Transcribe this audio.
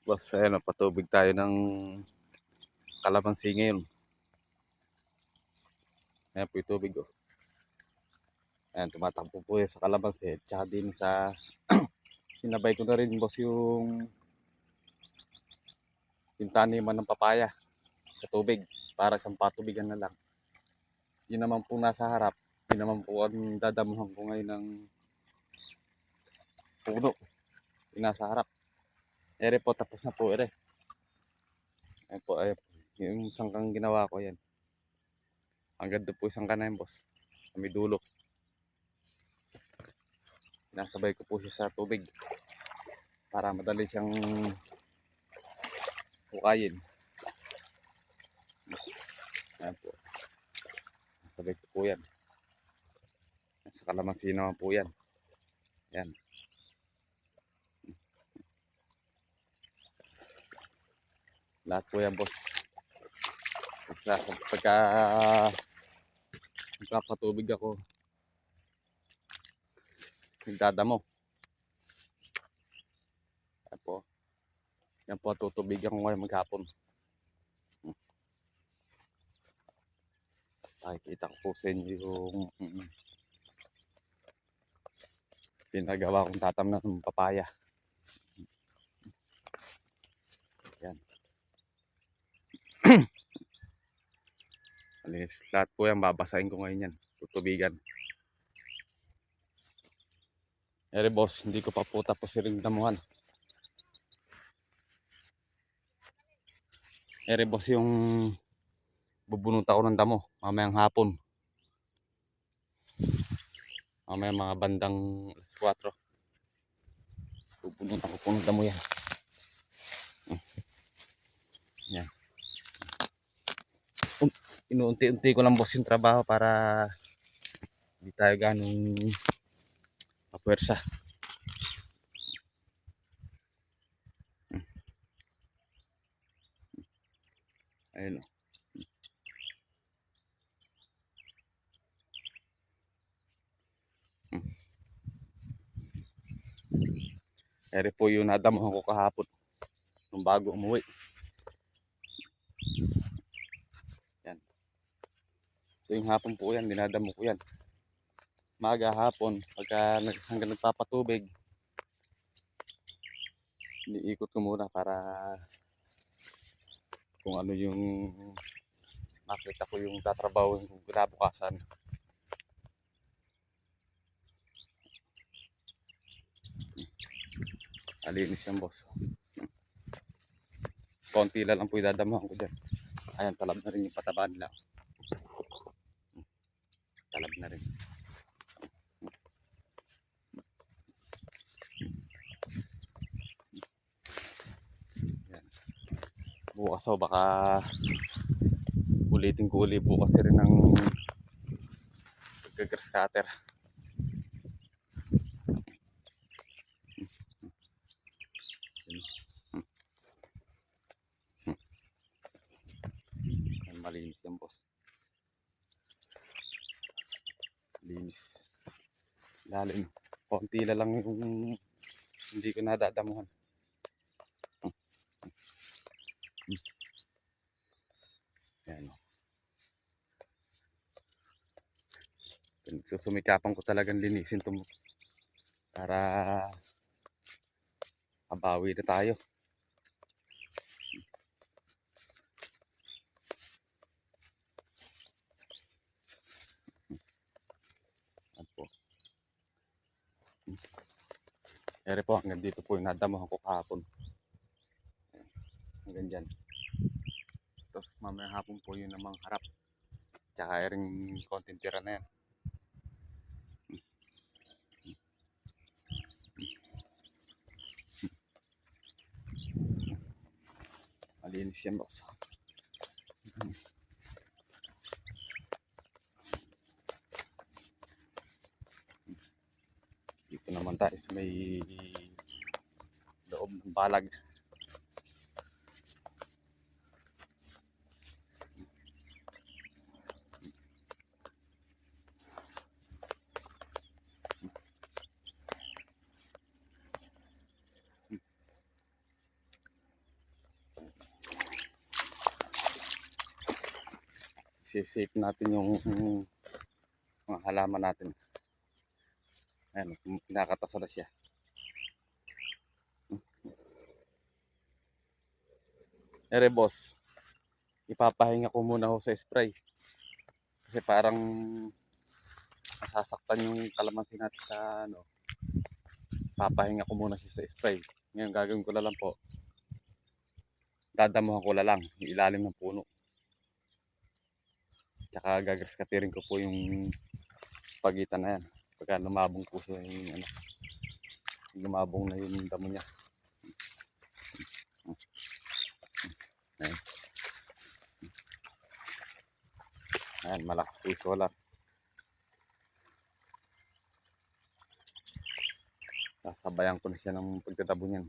Boss, ayun, patubig tayo ng kalamansi ngayon. Ayan po yung tubig, oh. Ayan, tumatakbo po yan sa kalamansi. Tsaka din sa, sinabay ko na rin, boss, yung taniman ng papaya sa tubig. Para sa patubigan na lang. Yun naman po nasa harap. Yun naman po ang dadamuhan ko ngayon ng puno. Yung nasa harap. Ere po, tapos na po, ere. Ayan po, ayan. Yung sangkang ginawa ko, yan. Hanggang doon po isang kanayan, boss. Kami dulo. Nasabay ko po siya sa tubig. Para madali siyang hukayin. Ayan po. Nasabay ko po yan. Sa kalamansi naman po yan. Ayan. Lahat po yan, boss. Pagka nagpapatubig ako, nagdadamo. Ayan po. Yan po, tutubigan ko ngayon maghapon. Pakikita ko po sa inyo yung pinagawa kong tatamnan ng papaya. Yan. Lahat po yan, babasahin ko ngayon yan. Tutubigan. Ere boss, hindi ko pa po tapos yung damuhan. Ere boss, yung bubunot ako ng damo mamayang hapon. Mamaya mga bandang 4. Bubunot ako po ng damo yan. Yan. Inuunti-unti ko lang boss yung trabaho para hindi tayo ganong mapwersa. Ayun o. Ere po yung nadamuhan ko kahapon nung bago umuwi. Yan. So yung hapon po yan, dinadamo ko yan. Maga hapon, pagka hanggang nagpapatubig, iniikot ko muna para kung ano yung makita ko yung tatrabaho kung kinabukasan. Alinis yan boss. Konti lang po idadamahan ko dyan. Ayan, talab na rin yung pataba nila. Talab na rin. Ayan. Bukas o baka ulitin ko ulit bukas rin ng grass cutter. Ayan, malinis yan boss. Linis. Lalim. Konti lang yung hindi ko nadadamuhan. Ayan o. Susumikapan ko talagang linisin ito para mabawi na tayo. Ayan po. Ere po, hanggang dito po yung nadamuhan ko kahapon. Hanggang dyan. Tapos mamaya hapon po yun namang harap. Tsaka ering konting tira na yan. Malinis yan boss. Dito naman tayo sa may loob ng balag. Sisip natin yung mga halaman natin. Ayan, kinakatasa na siya. Ere boss, ipapahinga ko muna ako sa spray. Kasi parang nasasaktan yung kalamansi natin sa ano. Papahinga ko muna siya sa spray. Ngayon gagawin ko na lang po. Dadamuhan ko na lang yung ilalim ng puno. Tsaka gagraskatirin ko po yung pagitan na yan. Pagka lumabong po siya yung ano. Lumabong na yung damo niya. Ayan. Ayan, malakas po yung solar. Sasabayan ko na siya ng pagdadabo niyan.